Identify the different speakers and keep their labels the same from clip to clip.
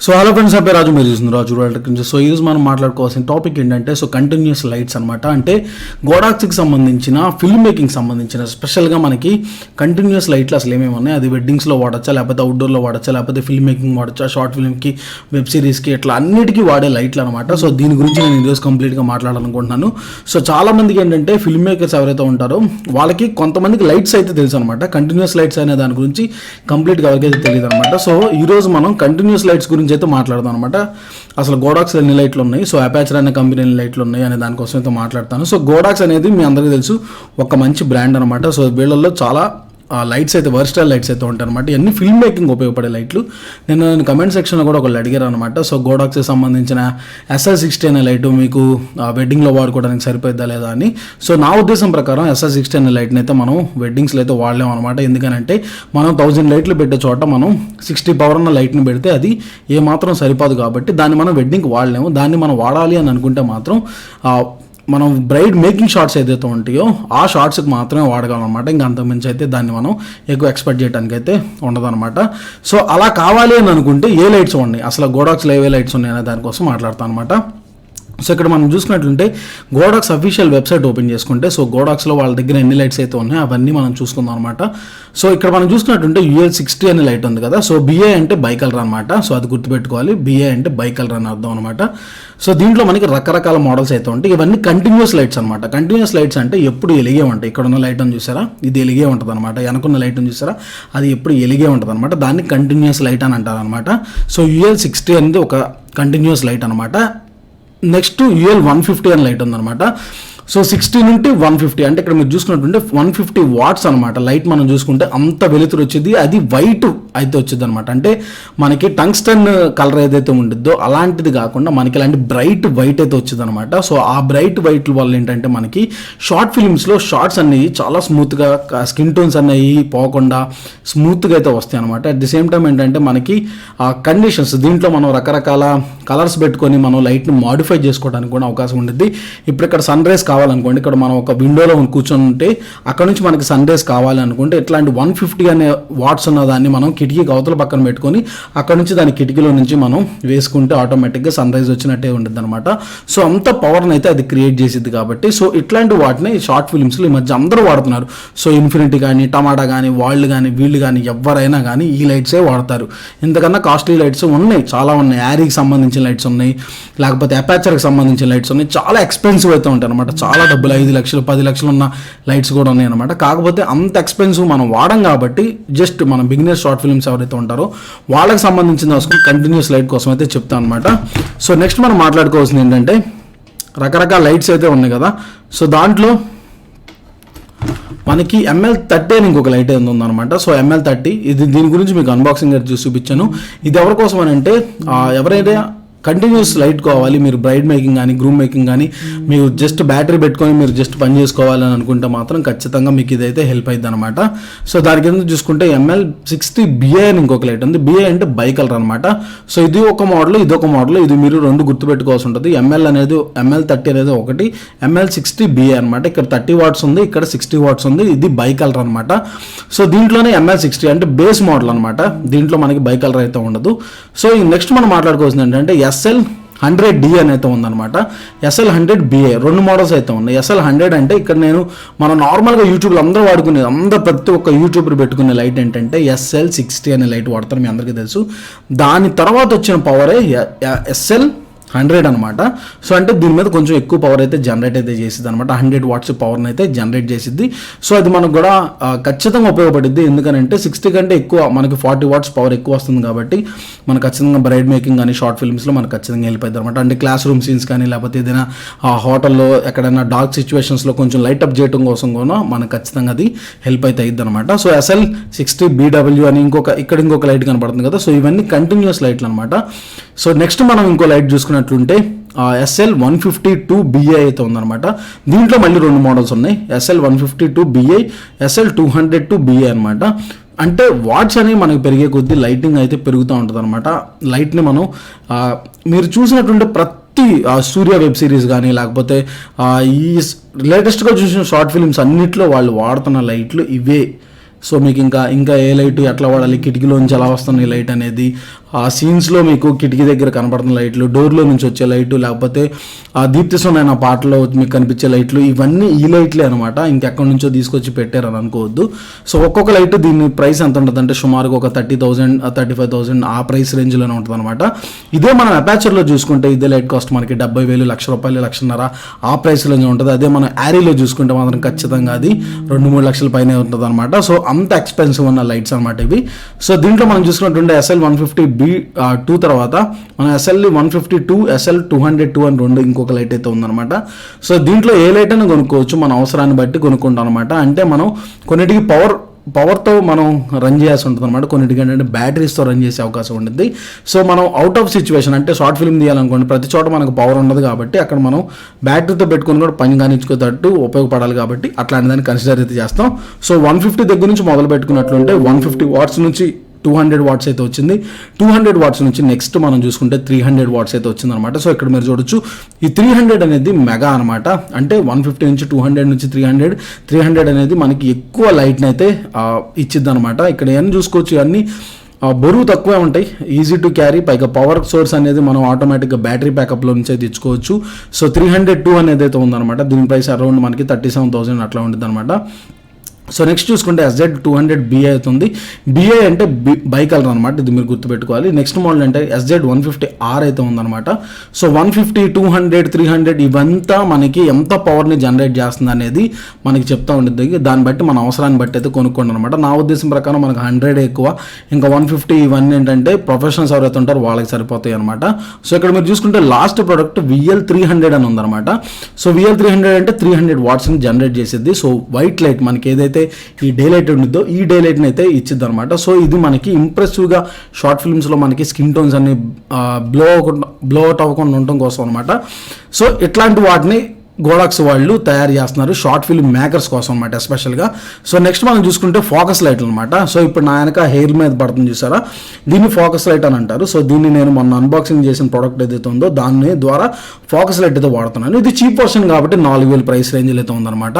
Speaker 1: So hello friends, నా పేరు రాజు, మీరు చూస్తున్నారు రాజు నుంచి. సో ఈరోజు మనం మాట్లాడుకోవాల్సిన టాపిక్ ఏంటంటే కంటిన్యూస్ లైట్స్ అనమాట. అంటే గోడాక్స్కి సంబంధించిన ఫిల్మ్ మేకింగ్ సంబంధించిన స్పెషల్గా మనకి కంటిన్యూస్ లైట్లు అసలు ఏమేమి ఉన్నాయి, అది వెడ్డింగ్స్లో వాడచ్చా, లేకపోతే అవుట్డోర్లో వాడచ్చా, లేకపోతే ఫిల్మ్ మేకింగ్ వాడచ్చా, షార్ట్ ఫిల్మ్కి, వెబ్ సిరీస్కి, ఇట్లా అన్నిటికీ వాడే లైట్లు అనమాట. సో దీని గురించి నేను ఈరోజు కంప్లీట్గా మాట్లాడాలనుకుంటున్నాను. సో చాలామందికి ఏంటంటే ఫిల్మ్ మేకర్స్ ఎవరైతే ఉంటారో వాళ్ళకి కొంతమందికి లైట్స్ అయితే తెలుసు అనమాట. కంటిన్యూస్ లైట్స్ అనే దాని గురించి కంప్లీట్గా ఎవరికైతే తెలియదు అనమాట. సో ఈరోజు మనం కంటిన్యూస్ లైట్స్ గురించి అయితే మాట్లాడదాం అనమాట. అసలు గోడాక్స్ ఎన్ని లైట్లు ఉన్నాయి, సో అపాచర్ అనే కంపెనీ ఎన్ని లైట్లు ఉన్నాయి అనే దానికోసం అయితే మాట్లాడతాను. సో గోడాక్స్ అనేది మీ అందరికీ తెలుసు ఒక మంచి బ్రాండ్ అనమాట. సో వీళ్ళల్లో చాలా లైట్స్ అయితే వర్స్టైల్ లైట్స్ అయితే ఉంటాయి అనమాట. ఇవన్నీ ఫిల్మ్ మేకింగ్ ఉపయోగపడే లైట్లు. నేను కమెంట్ సెక్షన్లో కూడా ఒకళ్ళు అడిగారు అనమాట. సో గోడాక్స్కి సంబంధించిన SL60 అనే లైట్ మీకు వెడ్డింగ్లో వాడుకోవడానికి సరిపోద్దా లేదా అని. సో నా ఉద్దేశం ప్రకారం SL60 అనే లైట్ని అయితే మనం వెడ్డింగ్స్లో అయితే వాడలేము అనమాట. ఎందుకనంటే మనం 1000 లైట్లు పెట్టే చోట మనం 60 పవర్ ఉన్న లైట్ని పెడితే అది ఏమాత్రం సరిపోదు. కాబట్టి దాన్ని మనం వెడ్డింగ్కి వాడలేము. దాన్ని మనం వాడాలి అని అనుకుంటే మాత్రం మనం బ్రైడ్ మేకింగ్ షార్ట్స్ ఏదైతే ఉంటాయో ఆ షార్ట్స్కి మాత్రమే వాడగలం అనమాట. ఇంకా అంతకుమించి అయితే దాన్ని మనం ఎక్కువ ఎక్స్పెక్ట్ చేయడానికి అయితే ఉండదన్నమాట. సో అలా కావాలి అని అనుకుంటే ఏ లైట్స్ ఉన్నాయి, అసలు గోడాక్స్లో ఏ లైట్స్ ఉన్నాయి అనే దానికోసం మాట్లాడతాను అనమాట. సో ఇక్కడ మనం చూసుకున్నట్లుంటే గోడాక్స్ అఫీషియల్ వెబ్సైట్ ఓపెన్ చేసుకుంటే సో గోడాక్స్లో వాళ్ళ దగ్గర ఎన్ని లైట్స్ అయితే ఉన్నాయో అవన్నీ మనం చూసుకుందాం అనమాట. సో ఇక్కడ మనం చూసుకున్నట్టుంటే UL60 అనే లైట్ ఉంది కదా. సో BA అంటే బై కలర్ అనమాట. సో అది గుర్తుపెట్టుకోవాలి, BA అంటే బై కలర్ అని అర్థం అనమాట. సో దీంట్లో మనకి రకరకాల మోడల్స్ అయితే ఉంటాయి. ఇవన్నీ కంటిన్యూస్ లైట్స్ అనమాట. కంటిన్యూస్ లైట్స్ అంటే ఎప్పుడు ఎలిగే ఉంటాయి. ఇక్కడ ఉన్న లైట్ అని చూసారా, ఇది ఎలిగే ఉంటుంది అనమాట. వెనకున్న లైట్ అని చూసారా, అది ఎప్పుడు ఎలిగే ఉంటుంది అనమాట. దాన్ని కంటిన్యూస్ లైట్ అని అంటారు అనమాట. సో UL60 అనేది ఒక కంటిన్యూస్ లైట్ అనమాట. నెక్స్ట్ UL150 అని లైట్ ఉందన్నమాట. సో 60 నుండి 150 అంటే ఇక్కడ మీరు చూసుకున్నట్టుంటే 150 వాట్స్ అనమాట. లైట్ మనం చూసుకుంటే అంత వెలుతురు వచ్చేది, అది వైట్ అయితే వచ్చింది అనమాట. అంటే మనకి టంగ్స్టన్ కలర్ ఏదైతే ఉంటుందో అలాంటిది కాకుండా మనకి ఇలాంటి బ్రైట్ వైట్ అయితే వచ్చింది అనమాట. సో ఆ బ్రైట్ వైట్ వల్ల ఏంటంటే మనకి షార్ట్ ఫిల్మ్స్లో షార్ట్స్ అనేవి చాలా స్మూత్గా, స్కిన్ టోన్స్ అనేవి పోకుండా స్మూత్గా అయితే వస్తాయి అనమాట. అట్ ది సేమ్ టైం ఏంటంటే మనకి ఆ కండిషన్స్, దీంట్లో మనం రకరకాల కలర్స్ పెట్టుకొని మనం లైట్ని మాడిఫై చేసుకోవడానికి కూడా అవకాశం ఉంటుంది. ఇప్పుడు ఇక్కడ సన్ రైజ్ కావాలనుకోండి, ఇక్కడ మనం ఒక విండోలో కూర్చొని ఉంటే అక్కడ నుంచి మనకి సన్ రైజ్ కావాలి అనుకుంటే ఇట్లాంటి 150 అనే వాట్స్ ఉన్న దాన్ని మనం కిటికీకి అవతల పక్కన పెట్టుకొని అక్కడ నుంచి దాని కిటికీలో నుంచి మనం వేసుకుంటే ఆటోమేటిక్గా సన్ రైజ్ వచ్చినట్టే ఉంటుంది అనమాట. సో అంత పవర్ని అయితే అది క్రియేట్ చేసిద్ది కాబట్టి సో ఇట్లాంటి వాటిని షార్ట్ ఫిల్మ్స్లో ఈ మధ్య అందరూ వాడుతున్నారు. సో ఇన్ఫినిటీ కానీ, టమాటా కానీ, వాళ్ళు కానీ, వీళ్ళు కానీ, ఎవరైనా కానీ ఈ లైట్సే వాడతారు. ఇంతకన్నా కాస్ట్లీ లైట్స్ ఉన్నాయి, చాలా ఉన్నాయి. యారీకి సంబంధించిన లైట్స్ ఉన్నాయి, లేకపోతే అపాచర్కి సంబంధించిన లైట్స్ ఉన్నాయి. చాలా ఎక్స్పెన్సివ్ అయితే ఉంటాయి అనమాట. చాలా డబ్బులు, 5 లక్షలు 10 లక్షలు ఉన్న లైట్స్ కూడా ఉన్నాయి అనమాట. కాకపోతే అంత ఎక్స్పెన్సివ్ మనం వాడం కాబట్టి జస్ట్ మన బిగినర్ షార్ట్ ఫిల్మ్స్ ఎవరైతే ఉంటారో వాళ్ళకి సంబంధించిన కంటిన్యూస్ లైట్ కోసం అయితే చెప్తాను అనమాట. సో నెక్స్ట్ మనం మాట్లాడుకోవాల్సింది ఏంటంటే రకరకాల లైట్స్ అయితే ఉన్నాయి కదా. సో దాంట్లో మనకి ML30 అని ఇంకొక లైట్ అయితే ఉందన్నమాట. సో ML30 ఇది, దీని గురించి మీకు అన్బాక్సింగ్ చూసి చూపించాను. ఇది ఎవరి కోసం అని అంటే ఎవరైతే కంటిన్యూస్ లైట్ కావాలి, మీరు బ్రైడ్ మేకింగ్ కానీ, గ్రూమ్ మేకింగ్ కానీ, మీరు జస్ట్ బ్యాటరీ పెట్టుకొని మీరు జస్ట్ పని చేసుకోవాలని అనుకుంటే మాత్రం ఖచ్చితంగా మీకు ఇదైతే హెల్ప్ అవుతుంది అనమాట. సో దాని కింద చూసుకుంటే ML60 BA అని ఇంకొక లైట్ ఉంది. BA అంటే బై కలర్ అనమాట. సో ఇది ఒక మోడల్, ఇది ఒక మోడల్, ఇది మీరు రెండు గుర్తుపెట్టుకోవాల్సి ఉంటుంది. ML30 అనేది ఒకటి, ML60 BA అనమాట. ఇక్కడ 30 వాట్స్ ఉంది, ఇక్కడ 60 వాట్స్ ఉంది. ఇది బై కలర్ అనమాట. సో దీంట్లోనే ML60 అంటే బేస్ మోడల్ అనమాట. దీంట్లో మనకి బై కలర్ అయితే ఉండదు. సో నెక్స్ట్ మనం మాట్లాడుకోవాల్సింది ఏంటంటే SL100D అని అయితే ఉందన్నమాట. SL100 BA రెండు మోడల్స్ అయితే ఉన్నాయి. SL100 అంటే ఇక్కడ మనం నార్మల్గా యూట్యూబ్లో అందరూ వాడుకునేది, ప్రతి ఒక్క యూట్యూబర్ పెట్టుకునే లైట్ ఏంటంటే SL60 అనే లైట్ వాడతారు, మీ అందరికీ తెలుసు. దాని తర్వాత వచ్చిన పవరే SL100 అనమాట. సో అంటే దీని మీద కొంచెం ఎక్కువ పవర్ అయితే జనరేట్ అయితే చేసిద్ది అనమాట. 100 వాట్స్ పవర్ని అయితే జనరేట్ చేసిద్ది. సో అది మనకు కూడా ఖచ్చితంగా ఉపయోగపడుద్ది. ఎందుకంటే 60 కంటే ఎక్కువ మనకి 40 వాట్స్ పవర్ ఎక్కువ వస్తుంది కాబట్టి మనకు ఖచ్చితంగా బ్రైడ్ మేకింగ్ కానీ, షార్ట్ ఫిల్మ్స్లో మనకు ఖచ్చితంగా హెల్ప్ అవుతుంది అనమాట. అంటే క్లాస్ రూమ్ సీన్స్ కానీ, లేకపోతే ఏదైనా హోటల్లో ఎక్కడైనా డార్క్ సిచ్యువేషన్స్లో కొంచెం లైట్ అప్ చేయడం కోసం కూడా మనకు ఖచ్చితంగా అది హెల్ప్ అయితే అయ్యిద్ది అనమాట. సో SL60 BW అని ఇంకొక లైట్ కనపడుతుంది కదా. సో ఇవన్నీ కంటిన్యూస్ లైట్లు అనమాట. సో నెక్స్ట్ మనం ఇంకో లైట్ చూసుకున్నట్లుంటే SL152 BA అయితే ఉందన్నమాట. దీంట్లో మళ్ళీ రెండు మోడల్స్ ఉన్నాయి, SL152 BA, SL202 BA అనమాట. అంటే వాట్స్ అనేవి మనకి పెరిగే కొద్దీ లైటింగ్ అయితే పెరుగుతూ ఉంటుంది అనమాట. లైట్ని మనం మీరు చూసినటువంటి ప్రతి సూర్య వెబ్ సిరీస్ కానీ, లేకపోతే ఈ లేటెస్ట్గా చూసిన షార్ట్ ఫిల్మ్స్ అన్నిట్లో వాళ్ళు వాడుతున్న లైట్లు ఇవే. సో మీకు ఇంకా ఏ లైట్ ఎట్లా వాడాలి, కిటికీలోంచి ఎలా వస్తుంది లైట్ అనేది, ఆ సీన్స్లో మీకు కిటికీ దగ్గర కనపడుతున్న లైట్లు, డోర్లో నుంచి వచ్చే లైటు, లేకపోతే ఆ దీప్తిసోనైన పాటలో మీకు కనిపించే లైట్లు, ఇవన్నీ ఈ లైట్లే అనమాట. ఇంకెక్కడి నుంచో తీసుకొచ్చి పెట్టారని అనుకోవద్దు. సో ఒక్కొక్క లైట్ దీని ప్రైస్ ఎంత ఉంటుంది అంటే సుమారుగా ఒక 30,000 35,000 ఆ ప్రైస్ రేంజ్లోనే ఉంటుంది అనమాట. ఇదే మనం అపాచర్లో చూసుకుంటే ఇదే లైట్ కాస్ట్ మనకి 70,000 1,00,000 1,50,000 ఆ ప్రైస్ రేంజ్ ఉంటుంది. అదే మనం యారీలో చూసుకుంటే మాత్రం ఖచ్చితంగా అది 2-3 లక్షల పైనే ఉంటుంది అనమాట. సో అంత ఎక్స్పెన్సివ్ ఉన్న లైట్స్ అనమాట ఇవి. సో దీంట్లో మనం చూసుకున్నట్టుంటే SL 150B2 తర్వాత మన SL 152 SL 202 అని రెండు ఇంకొక లైట్ అయితే ఉందన్నమాట. సో దీంట్లో ఏ లైట్ అయినా కొనుక్కోవచ్చు, మన అవసరాన్ని బట్టి కొనుక్కుంటాం అనమాట. అంటే మనం కొన్నిటికి పవర్తో మనం రన్ చేయాల్సి ఉంటుంది అనమాట, కొన్నిటికి ఏంటంటే బ్యాటరీస్తో రన్ చేసే అవకాశం ఉంటుంది. సో మనం అవుట్ ఆఫ్ సిచ్యువేషన్ అంటే షార్ట్ ఫిల్మ్ తీయాలనుకోండి, ప్రతి చోట మనకు పవర్ ఉండదు కాబట్టి అక్కడ మనం బ్యాటరీతో పెట్టుకుని కూడా పని కానిచ్చుకోతట్టు ఉపయోగపడాలి కాబట్టి అట్లాంటి దాన్ని కన్సిడర్ అయితే చేస్తాం. సో 150 దగ్గర నుంచి మొదలు పెట్టుకున్నట్లుంటే 150 వాట్స్ నుంచి 200 వాట్స్ అయితే వచ్చింది. 200 వాట్స్ నుంచి నెక్స్ట్ మనం చూసుకుంటే 300 వాట్స్ అయితే వచ్చిందనమాట. సో ఇక్కడ మీరు చూడొచ్చు ఈ 300 అనేది మెగా అనమాట. అంటే 150 నుంచి 200 నుంచి 300 అనేది మనకి ఎక్కువ లైట్ని అయితే ఇచ్చిద్ది అనమాట. ఇక్కడ ఏమని చూసుకోవచ్చు, ఇవన్నీ బరువు తక్కువే ఉంటాయి, ఈజీ టు క్యారీ, పైగా పవర్ సోర్స్ అనేది మనం ఆటోమేటిక్గా బ్యాటరీ బ్యాకప్లో నుంచి అయితే ఇచ్చుకోవచ్చు. సో 302 అనేది అయితే ఉందన్నమాట. దీని ప్రైస్ అరౌండ్ మనకి 37,000 అట్లా ఉంటుంది అనమాట. సో నెక్స్ట్ చూసుకుంటే SZ 200BI అవుతుంది. BI అంటే బై కలర్ అనమాట, ఇది మీరు గుర్తుపెట్టుకోవాలి. నెక్స్ట్ మోడల్ అంటే SZ 150R అయితే ఉందన్నమాట. సో 150 200 300 ఇవంతా మనకి ఎంత పవర్ని జనరేట్ చేస్తుంది అనేది మనకి చెప్తా ఉంటుంది. దాన్ని బట్టి మన అవసరాన్ని బట్టి అయితే కొనుక్కోండి అనమాట. నా ఉద్దేశం ప్రకారం మనకు 100 ఎక్కువ, ఇంకా 150 ఇవన్నీ ఏంటంటే ప్రొఫెషనల్స్ ఎవరైతే ఉంటారో వాళ్ళకి సరిపోతాయి అనమాట. సో ఇక్కడ మీరు చూసుకుంటే లాస్ట్ ప్రోడక్ట్ VL 300 అని ఉందన్నమాట. సో VL 300 అంటే 300 వాట్స్ని జనరేట్ చేసేది. సో వైట్ లైట్ మనకి ఏదైతే ఈ డే లైట్ ఉండిద్దో ఈ డే లైట్ని అయితే ఇచ్చిద్ది అనమాట. సో ఇది మనకి ఇంప్రెసివ్గా షార్ట్ ఫిల్మ్స్లో మనకి స్కిన్ టోన్స్ అన్ని బ్లో అవుట్ అవ్వకుండా ఉండటం కోసం అనమాట. సో ఇట్లాంటి వాటిని గోడాక్స్ వాళ్ళు తయారు చేస్తున్నారు షార్ట్ ఫిల్మ్ మేకర్స్ కోసం అనమాట ఎస్పెషల్గా. సో నెక్స్ట్ మనం చూసుకుంటే ఫోకస్ లైట్లు అనమాట. సో ఇప్పుడు నా వెనక హెయిర్ మీద పడుతుంది చూసారా, దీన్ని ఫోకస్ లైట్ అని అంటారు. సో దీన్ని నేను మొన్న అన్బాక్సింగ్ చేసిన ప్రోడక్ట్ ఏదైతే ఉందో దాని ద్వారా ఫోకస్ లైట్ అయితే వాడుతున్నాను. ఇది చీప్ వర్షన్ కాబట్టి 4,000 ప్రైస్ రేంజ్లో అయితే ఉందన్నమాట.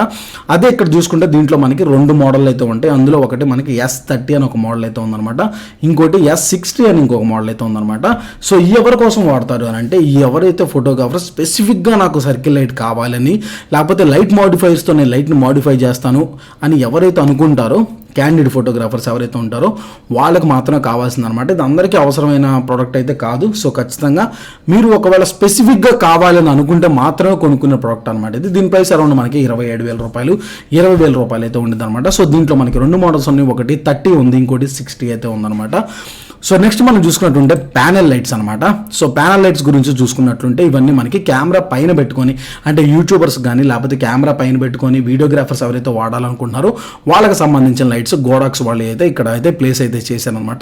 Speaker 1: అదే ఇక్కడ చూసుకుంటే దీంట్లో మనకి 2 మోడల్ అయితే ఉంటాయి. అందులో ఒకటి మనకి S30 అని ఒక మోడల్ అయితే ఉందన్నమాట, ఇంకోటి S60 అని ఇంకొక మోడల్ అయితే ఉందన్నమాట. సో ఈ ఎవరి కోసం వాడతారు అని అంటే, ఈ ఎవరైతే ఫోటోగ్రాఫర్ స్పెసిఫిక్గా నాకు సర్కిల్ లైట్ కావాలి అని, లేకపోతే లైట్ మాడిఫైర్స్తో నేను లైట్ని మాడిఫై చేస్తాను అని ఎవరైతే అనుకుంటారో, క్యాండిడ్ ఫోటోగ్రాఫర్స్ ఎవరైతే ఉంటారో వాళ్ళకి మాత్రమే కావాల్సింది అనమాట. ఇది అందరికీ అవసరమైన ప్రోడక్ట్ అయితే కాదు. సో ఖచ్చితంగా మీరు ఒకవేళ స్పెసిఫిక్గా కావాలని అనుకుంటే మాత్రమే కొనుక్కునే ప్రోడక్ట్ అనమాట ఇది. దీని ప్రైస్ అరౌండ్ మనకి 27,000 రూపాయలు 20,000 రూపాయలు అయితే ఉండేది అనమాట. సో దీంట్లో మనకి 2 మోడల్స్ ఉన్నాయి, ఒకటి 30 ఉంది, ఇంకోటి 60 అయితే ఉందన్నమాట. సో నెక్స్ట్ మనం చూసుకున్నట్టుంటే ప్యానెల్ లైట్స్ అనమాట. సో ప్యానెల్ లైట్స్ గురించి చూసుకున్నట్లుంటే ఇవన్నీ మనకి కెమెరా పైన పెట్టుకొని, అంటే యూట్యూబర్స్ కానీ లేకపోతే కెమెరా పైన పెట్టుకొని వీడియోగ్రాఫర్స్ ఎవరైతే వాడాలనుకుంటున్నారో వాళ్ళకి సంబంధించిన లైట్స్ గోడాక్స్ వాళ్ళు అయితే ఇక్కడ అయితే ప్లేస్ అయితే చేశారనమాట.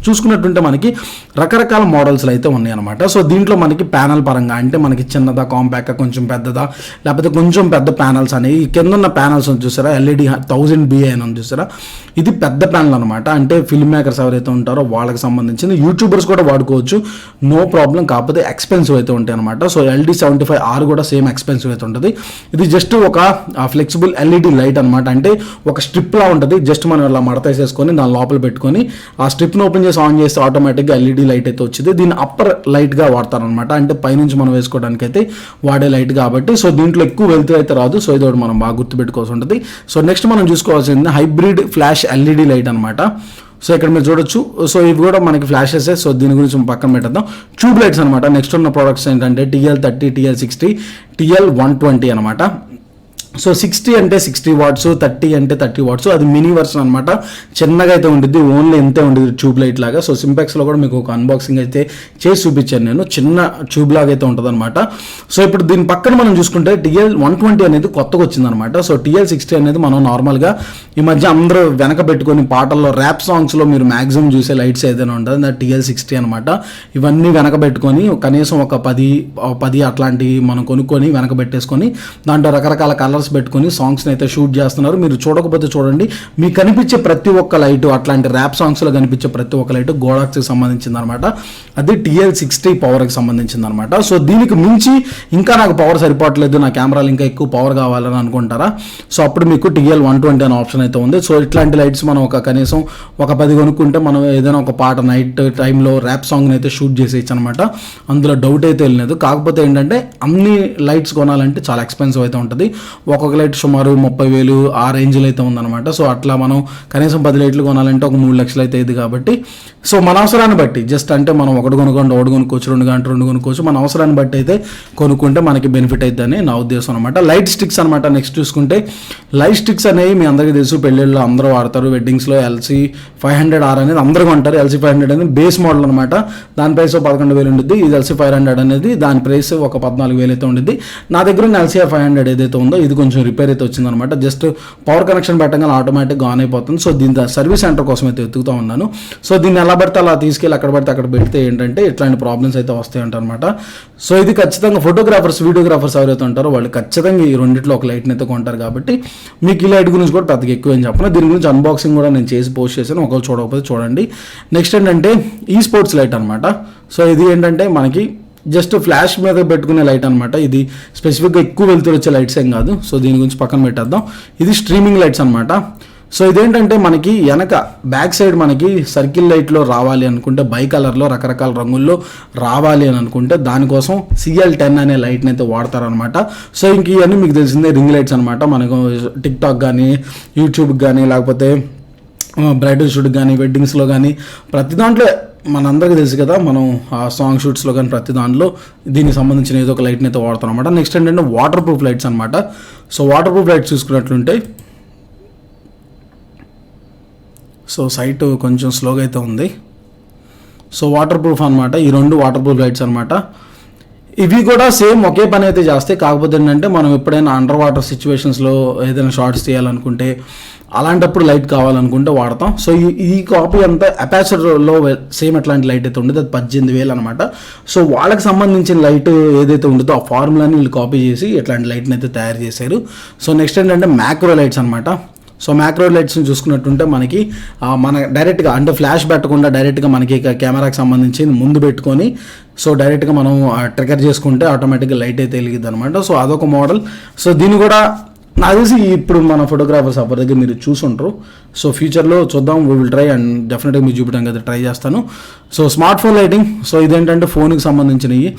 Speaker 1: చూసుకున్నట్టుంటే మనకి రకరకాల మోడల్స్ అయితే ఉన్నాయి అనమాట. సో దీంట్లో మనకి ప్యానెల్ పరంగా అంటే మనకి చిన్నదా, కాంపాక్ట్, కొంచెం పెద్దదా, లేకపోతే కొంచెం పెద్ద ప్యానెల్స్ అనేవి కింద ఉన్న ప్యానెల్స్ చూసారా, LED 1000BI అని చూసారా, ఇది పెద్ద ప్యానెల్ అనమాట. అంటే ఫిల్మ్ మేకర్స్ ఎవరైతే ఉంటారో వాళ్ళకి సంబంధించింది, యూట్యూబర్స్ కూడా వాడుకోవచ్చు, నో ప్రాబ్లం. కాకపోతే ఎక్స్పెన్సివ్ అయితే ఉంటాయి అనమాట. సో LD75R కూడా సేమ్ ఎక్స్పెన్సివ్ అయితే ఉంటుంది. ఇది జస్ట్ ఒక ఫ్లెక్సిబుల్ LED లైట్ అనమాట. అంటే ఒక స్ట్రిప్ లా ఉంటుంది, జస్ట్ మనం ఇలా మడతేసేసుకొని దాని లోపల పెట్టుకొని ఆ స్ట్రిప్ని ఓపెన్ చేసి ఆన్ చేస్తే ఆటోమేటిక్గా LED లైట్ అయితే వచ్చింది. దీన్ని అప్పర్ లైట్గా వాడతారనమాట, అంటే పైనుంచి మనం వేసుకోవడానికి అయితే వాడే లైట్ కాబట్టి. సో దీంట్లో ఎక్కువ వెళ్తూ అయితే రాదు. సో ఇది మనం బాగా గుర్తుపెట్టుకోవాల్సి ఉంటుంది. సో నెక్స్ట్ మనం చూసుకోవాల్సింది హైబ్రిడ్ ఫ్లాష్ LED లైట్ అనమాట. సో ఇక్కడ మీరు చూడొచ్చు. సో ఇవి కూడా మనకి ఫ్లాషెస్. సో దీని గురించి పక్కన పెట్టేద్దాం. ట్యూబ్ లైట్స్ అనమాట. నెక్స్ట్ ఉన్న ప్రోడక్ట్స్ ఏంటంటే TL30, TL60, TL120 అనమాట. సో 60 అంటే 60 వాట్స్, 30 అంటే 30 వాట్స్, అది మినీ వర్షన్ అనమాట. చిన్నగా అయితే ఉంటుంది, ఓన్లీ ఎంతే ఉంటుంది ట్యూబ్ లైట్ లాగా. సో సింపెక్స్లో కూడా మీకు ఒక అన్బాక్సింగ్ అయితే చేసి చూపించాను నేను, చిన్న ట్యూబ్ లాగా అయితే ఉంటుంది అనమాట. సో ఇప్పుడు దీని పక్కన మనం చూసుకుంటే TL120 అనేది కొత్తగా వచ్చిందనమాట. సో TL60 అనేది మనం నార్మల్గా ఈ మధ్య అందరూ వెనక పెట్టుకొని పాటల్లో ర్యాప్ సాంగ్స్లో మీరు మ్యాక్సిమం చూసే లైట్స్ ఏదైనా ఉంటుంది, అది TL60 అనమాట. ఇవన్నీ వెనక పెట్టుకొని కనీసం ఒక 10 అట్లాంటివి మనం కొనుక్కొని వెనక పెట్టేసుకొని దాంట్లో రకరకాల కలర్స్ కెమెరాస్ పెట్టుకుని సాంగ్స్ని అయితే షూట్ చేస్తున్నారు. మీరు చూడకపోతే చూడండి, మీకు కనిపించే ప్రతి ఒక్క లైట్, అట్లాంటి ర్యాప్ సాంగ్స్లో కనిపించే ప్రతి ఒక్క లైట్ గోడాక్స్కి సంబంధించింది అనమాట. అది TL60 పవర్కి సంబంధించింది అనమాట. సో దీనికి మించి ఇంకా నాకు పవర్ సరిపోవట్లేదు, నా కెమెరాలు ఇంకా ఎక్కువ పవర్ కావాలని అనుకుంటారా, సో అప్పుడు మీకు TL120 అనే ఆప్షన్ అయితే ఉంది. సో ఇట్లాంటి లైట్స్ మనం కనీసం ఒక 10 కొనుక్కుంటే మనం ఏదైనా ఒక పాట నైట్ టైంలో ర్యాప్ సాంగ్ని అయితే షూట్ చేసేయచ్చు అనమాట. అందులో డౌట్ అయితే వెళ్ళలేదు. కాకపోతే ఏంటంటే అన్ని లైట్స్ కొనాలంటే చాలా ఎక్స్పెన్సివ్ అయితే ఉంటుంది. ఒక్కొక్క లైట్ సుమారు 30,000 ఆ రేంజ్లో అయితే ఉందన్నమాట. సో అట్లా మనం కనీసం 10 లైట్లు కొనాలంటే ఒక 3 లక్షలు అయితే ఇది. కాబట్టి సో మన అవసరాన్ని బట్టి జస్ట్ అంటే మనం ఒకటి కొనుక్కోండి, ఒకటి కొనుక్కోవచ్చు, 2 కొనుక్కోవచ్చు, మన అవసరాన్ని బట్టి అయితే కొనుక్కుంటే మనకి బెనిఫిట్ అవుతుందని నా ఉద్దేశం అనమాట. లైట్ స్టిక్స్ అనమాట. నెక్స్ట్ చూసుకుంటే లైట్ స్టిక్స్ అనేవి మీ అందరికీ తెలుసు, పెళ్ళిళ్ళు అందరూ వాడతారు. వెడ్డింగ్స్లో LC500R అనేది అందరూ కొంటారు. LC500 అనేది బేస్ మోడల్ అనమాట. దాని ప్రైస్ 11,000 ఉంటుంది. ఇది LC500 అనేది దాని ప్రైస్ ఒక 14,000 అయితే ఉంటుంది. నా దగ్గర ఉన్న LCR500 ఏదైతే ఉందో ఇది కొంచెం రిపేర్ అయితే వచ్చిందనమాట. జస్ట్ పవర్ కనెక్షన్ పెట్టగానే ఆటోమేటిక్గా ఆన్ అయిపోతుంది. సో దీని సర్వీస్ సెంటర్ కోసం అయితే వెతుకుతూ ఉన్నాను. సో దీన్ని ఎలా పడితే అలా తీసుకెళ్ళి అక్కడ పడితే అక్కడ పెడితే ఏంటంటే ఇట్లాంటి ప్రాబ్లమ్స్ అయితే వస్తాయి అంటారనమాట. సో ఇది ఖచ్చితంగా ఫోటోగ్రాఫర్స్, వీడియోగ్రాఫర్స్ ఎవరైతే ఉంటారో వాళ్ళు ఖచ్చితంగా ఈ రెండిట్లో ఒక లైట్ని అయితే కొంటారు. కాబట్టి మీకు ఈ లైట్ గురించి కూడా పెద్దగా ఎక్కువ ఏం చెప్పను. దీని గురించి అన్బాక్సింగ్ కూడా నేను చేసి పోస్ట్ చేశాను, ఒకవేళ చూడకపోతే చూడండి. నెక్స్ట్ ఏంటంటే ఈ స్పోర్ట్స్ లైట్ అనమాట. సో ఇది ఏంటంటే మనకి జస్ట్ ఫ్లాష్ మీద పెట్టుకునే లైట్ అనమాట. ఇది స్పెసిఫిక్గా ఎక్కువ వెళ్తూ వచ్చే లైట్స్ ఏం కాదు. సో దీని గురించి పక్కన పెట్టేద్దాం. ఇది స్ట్రీమింగ్ లైట్స్ అనమాట. సో ఇదేంటంటే మనకి వెనక బ్యాక్ సైడ్ మనకి సర్కిల్ లైట్లో రావాలి అనుకుంటే, బై కలర్లో రకరకాల రంగుల్లో రావాలి అని అనుకుంటే దానికోసం CL10 అనే లైట్ని అయితే వాడతారనమాట. సో ఇంక ఇవన్నీ మీకు తెలిసిందే రింగ్ లైట్స్ అనమాట. మనకు టిక్టాక్ కానీ, యూట్యూబ్కి కానీ, లేకపోతే బ్రైడల్ షూట్కి కానీ, వెడ్డింగ్స్లో కానీ ప్రతి దాంట్లో మనందరికీ తెలుసు కదా, మనం ఆ సాంగ్ షూట్స్లో కానీ ప్రతి దాంట్లో దీనికి సంబంధించిన ఏదో ఒక లైట్ని అయితే వాడతాం అనమాట. నెక్స్ట్ ఏంటంటే వాటర్ ప్రూఫ్ లైట్స్ అనమాట. సో వాటర్ ప్రూఫ్ లైట్స్ చూసుకున్నట్లుంటే, సో సైట్ కొంచెం స్లోగా అయితే ఉంది. సో వాటర్ ప్రూఫ్ అనమాట. ఈ 2 వాటర్ ప్రూఫ్ లైట్స్ అనమాట. ఇవి కూడా సేమ్ ఒకే పని అయితే చేస్తాయి. కాకపోతే ఏంటంటే మనం ఎప్పుడైనా అండర్ వాటర్ సిచ్యువేషన్స్లో ఏదైనా షార్ట్స్ తీయాలనుకుంటే, అలాంటప్పుడు లైట్ కావాలనుకుంటే వాడతాం. సో ఈ కాపీ అంతా అపాచర్లో సేమ్ ఎట్లాంటి లైట్ అయితే ఉండదు, అది 18,000 అనమాట. సో వాళ్ళకి సంబంధించిన లైట్ ఏదైతే ఉంటుందో ఆ ఫార్ములాని వీళ్ళు కాపీ చేసి ఇట్లాంటి లైట్ని అయితే తయారు చేశారు. సో నెక్స్ట్ ఏంటంటే మ్యాక్రో లైట్స్ అనమాట. సో మ్యాక్రో లైట్స్ని చూసుకున్నట్టుంటే మనకి మన డైరెక్ట్గా అంటే ఫ్లాష్ పెట్టకుండా డైరెక్ట్గా మనకి కెమెరాకి సంబంధించి ముందు పెట్టుకొని సో డైరెక్ట్గా మనం ట్రిగర్ చేసుకుంటే ఆటోమేటిక్గా లైట్ అయితే వెలిగిద్ది అనమాట. సో అదొక మోడల్. సో దీన్ని కూడా నాకు తెలిసి ఇప్పుడు మన ఫోటోగ్రాఫర్స్ అప్పటి దగ్గర మీరు చూసుంటారు. సో ఫ్యూచర్లో చూద్దాం, వీ విల్ ట్రై అండ్ డెఫినెట్గా మీరు చూపించడానికి అయితే ట్రై చేస్తాను. So smart phone lighting. So ఇదేంటంటే ఫోన్కి సంబంధించినవి.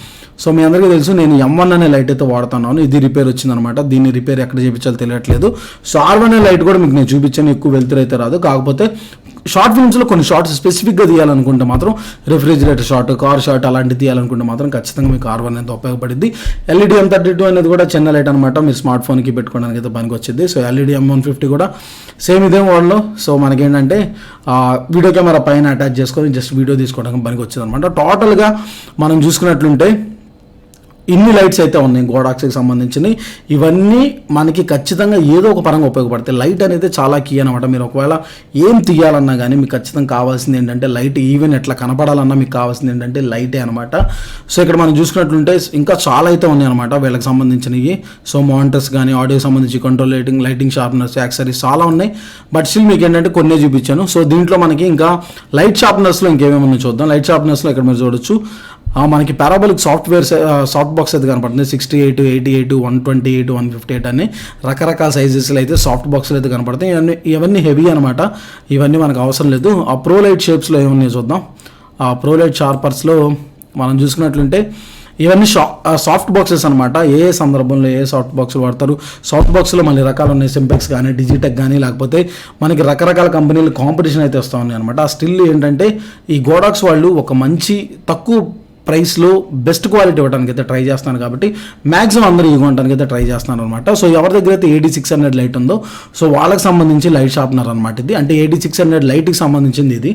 Speaker 1: సో మీ అందరికీ తెలుసు నేను M1 అనే లైట్ అయితే వాడుతున్నాను. ఇది రిపేర్ వచ్చిందనమాట. దీన్ని రిపేర్ ఎక్కడ చేయించాలో తెలియట్లేదు. సో R1 అనే లైట్ కూడా మీకు నేను చూపించాను. ఎక్కువ వెళ్తురు అయితే రాదు. కాకపోతే షార్ట్ ఫిల్మ్స్లో కొన్ని షార్ట్స్ స్పెసిఫిక్గా తీయాలనుకుంటే మాత్రం, రిఫ్రిజిరేటర్ షాట్, కార్ షాట్ అలాంటివి తీయాలనుకుంటే మాత్రం ఖచ్చితంగా మీకు R1 అయితే ఉపయోగపడింది. LED M32 అనేది కూడా చిన్న లైట్ అనమాట. మీరు స్మార్ట్ ఫోన్కి పెట్టుకోవడానికి అయితే పనికి వచ్చింది. సో LED M150 కూడా సేమ్ ఇదే మోడల్లో. సో మనకేంటంటే వీడియో కెమెరా పైన అటాచ్ చేసుకొని జస్ట్ వీడియో తీసుకోవడానికి పనికి వచ్చింది అనమాట. టోటల్గా మనం చూసుకున్నట్లుంటే ఇన్ని లైట్స్ అయితే ఉన్నాయి గోడాక్స్కి సంబంధించినవి. ఇవన్నీ మనకి ఖచ్చితంగా ఏదో ఒక పరంగా ఉపయోగపడతాయి. లైట్ అనేది చాలా కీ అనమాట. మీరు ఒకవేళ ఏం తీయాలన్నా కానీ మీకు ఖచ్చితంగా కావాల్సింది ఏంటంటే లైట్. ఈవెన్ ఎట్లా కనపడాలన్నా మీకు కావాల్సింది ఏంటంటే లైటే అనమాట. సో ఇక్కడ మనం చూసుకున్నట్లుంటే ఇంకా చాలా అయితే ఉన్నాయి అనమాట వీళ్ళకి సంబంధించినవి. సో మానిటర్స్ కానీ, ఆడియోకి సంబంధించి కంట్రోల్ లైటింగ్ షార్ప్నర్స్, యాక్సరీస్ చాలా ఉన్నాయి. బట్ స్టిల్ మీకు ఏంటంటే కొన్నే చూపించాను. సో దీంట్లో మనకి ఇంకా లైట్ షార్ప్నర్స్లో ఇంకేమేమన్నా చూద్దాం. లైట్ షార్ప్నర్స్లో ఇక్కడ మీరు చూడొచ్చు మనకి పారాబోలిక్ సాఫ్ట్ బాక్స్ అయితే కనపడుతుంది. 68, 88, 128, 158 అని రకరకాల సైజెస్లో అయితే సాఫ్ట్ బాక్స్లు అయితే కనపడతాయి. ఇవన్నీ హెవీ అనమాట. ఇవన్నీ మనకు అవసరం లేదు. ఆ ప్రో లైట్ షేప్స్లో ఏమన్నా చూద్దాం. ఆ ప్రో లైట్ షార్పర్స్లో మనం చూసుకున్నట్లుంటే ఇవన్నీ సాఫ్ట్ బాక్సెస్ అనమాట. ఏ సందర్భంలో ఏ సాఫ్ట్ బాక్సులు వాడతారు. సాఫ్ట్ బాక్స్లో మళ్ళీ రకాలు ఉన్నాయి. సింపెక్స్ కానీ, డిజిటెక్ కానీ, లేకపోతే మనకి రకరకాల కంపెనీలు కాంపిటీషన్ అయితే వస్తూ ఉన్నాయి అనమాట. స్టిల్ ఏంటంటే ఈ గోడాక్స్ వాళ్ళు ఒక మంచి తక్కువ ప్రైస్లో బెస్ట్ క్వాలిటీ ఇవ్వడానికి అయితే ట్రై చేస్తాను. కాబట్టి మ్యాక్సిమం అందరూ ఇవ్వడానికి అయితే ట్రై చేస్తున్నాను అనమాట. సో ఎవరి దగ్గర అయితే AD600 లైట్ ఉందో సో వాళ్ళకి సంబంధించి లైట్ షార్ప్నర్ అనమాట ఇది. అంటే AD600 లైట్కి సంబంధించింది ఇది.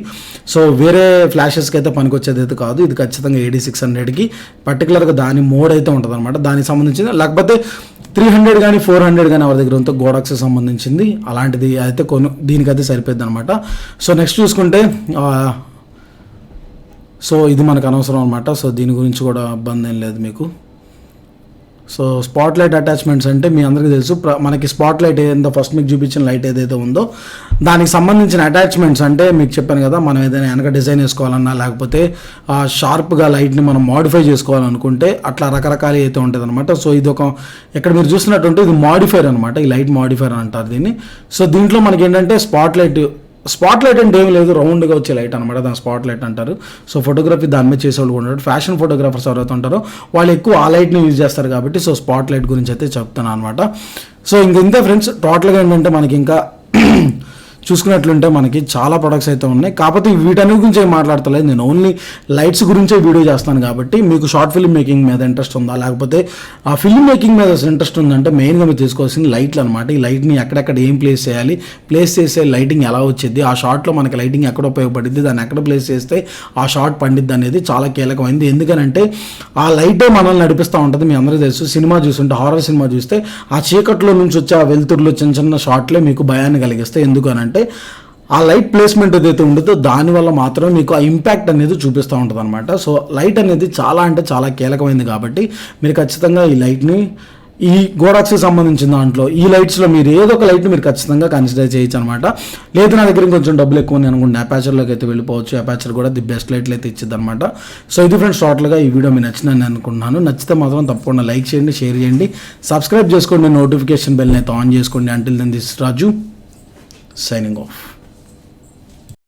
Speaker 1: సో వేరే ఫ్లాషెస్కి అయితే పనికొచ్చేది అయితే కాదు. ఇది ఖచ్చితంగా AD600కి పర్టికులర్గా దాని మోడ్ అయితే ఉంటుంది అనమాట. దానికి సంబంధించింది. లేకపోతే 300 కానీ 400 కానీ ఎవరి దగ్గర ఉందో గోడాక్స్కి సంబంధించింది అలాంటిది అయితే దీనికైతే సరిపోద్ది అనమాట. సో నెక్స్ట్ చూసుకుంటే సో ఇది మనకు అనవసరం అనమాట. సో దీని గురించి కూడా ఇబ్బంది ఏం లేదు మీకు. సో స్పాట్ లైట్ అటాచ్మెంట్స్ అంటే మీ అందరికీ తెలుసు, మనకి స్పాట్ లైట్ ఏదైతే ఫస్ట్ మీకు చూపించిన లైట్ ఏదైతే ఉందో దానికి సంబంధించిన అటాచ్మెంట్స్ అంటే మీకు చెప్పాను కదా, మనం ఏదైనా వెనక డిజైన్ వేసుకోవాలన్నా లేకపోతే షార్ప్గా లైట్ని మనం మాడిఫై చేసుకోవాలనుకుంటే అట్లా రకరకాల అయితే ఉంటుంది అనమాట. సో ఇది ఒక ఇక్కడ మీరు చూసినట్టుంటే ఇది మాడిఫైర్ అనమాట, ఈ లైట్ మాడిఫైర్ అంటారు దీన్ని. సో దీంట్లో మనకి ఏంటంటే స్పాట్ లైట్ అంటే ఏమి లేదు, రౌండ్గా వచ్చే లైట్ అనమాట, దాని స్పాట్ లైట్ అంటారు. సో ఫోటోగ్రఫీ దాని మీద చేసేవాళ్ళు కూడా ఉంటారు, ఫ్యాషన్ ఫోటోగ్రాఫర్స్ ఎవరైతే ఉంటారో వాళ్ళు ఎక్కువ ఆ లైట్ని యూజ్ చేస్తారు కాబట్టి సో స్పాట్ లైట్ గురించి అయితే చెప్తాను అనమాట. సో ఇంతే ఫ్రెండ్స్, టోటల్గా ఏంటంటే మనకి ఇంకా చూసుకున్నట్లుంటే మనకి చాలా ప్రొడక్ట్స్ అయితే ఉన్నాయి. కాకపోతే వీటన్నిటి గురించి ఏం మాట్లాడతలేదు, నేను ఓన్లీ లైట్స్ గురించే వీడియో చేస్తాను కాబట్టి మీకు షార్ట్ ఫిల్మ్ మేకింగ్ మీద ఇంట్రెస్ట్ ఉందా లేకపోతే ఆ ఫిల్మ్ మేకింగ్ మీద ఇంట్రెస్ట్ ఉందంటే మెయిన్గా మీరు తీసుకోవాల్సింది లైట్లు అనమాట. ఈ లైట్ని ఎక్కడెక్కడ ఏం ప్లేస్ చేయాలి, ప్లేస్ చేసే లైటింగ్ ఎలా వచ్చింది, ఆ షార్ట్లో మనకి లైటింగ్ ఎక్కడ ఉపయోగపడుద్ది, దాన్ని ఎక్కడ ప్లేస్ చేస్తే ఆ షార్ట్ పండిద్ది అనేది చాలా కీలకమైంది. ఎందుకనంటే ఆ లైటే మనల్ని నడిపిస్తూ ఉంటుంది. మీ అందరికీ తెలుసు, సినిమా చూస్తుంటే హారర్ సినిమా చూస్తే ఆ చీకట్లో నుంచి వచ్చే ఆ వెలుతురులో చిన్న చిన్న షార్ట్లే మీకు భయాన్ని కలిగిస్తాయి. ఎందుకనంటే ఆ లైట్ ప్లేస్మెంట్ ఏదైతే ఉంటుందో దానివల్ల మాత్రమే మీకు ఆ ఇంపాక్ట్ అనేది చూపిస్తూ ఉంటుంది అనమాట. సో లైట్ అనేది చాలా అంటే చాలా కీలకమైంది కాబట్టి మీరు ఖచ్చితంగా ఈ లైట్ని ఈ గోడాక్స్కి సంబంధించిన దాంట్లో ఈ లైట్స్లో మీరు ఏదో ఒక లైట్ని మీరు ఖచ్చితంగా కన్సిడర్ చేయొచ్చు అనమాట. లేదు నా దగ్గర కొంచెం డబ్బులు ఎక్కువ ఉంది అనుకుంటే అపాచర్లోకి అయితే వెళ్ళిపోవచ్చు, అపాచర్ కూడా ది బెస్ట్ లైట్లు అయితే ఇచ్చింది అనమాట. సో ఇది ఫ్రెండ్స్ టోటల్గా ఈ వీడియో మీకు నచ్చిందని అనుకుంటున్నాను. నచ్చితే మాత్రం తప్పకుండా లైక్ చేయండి, షేర్ చేయండి, సబ్స్క్రైబ్ చేసుకోండి, నోటిఫికేషన్ బెల్ని అయితే ఆన్ చేసుకోండి. Until then this Raju signing of.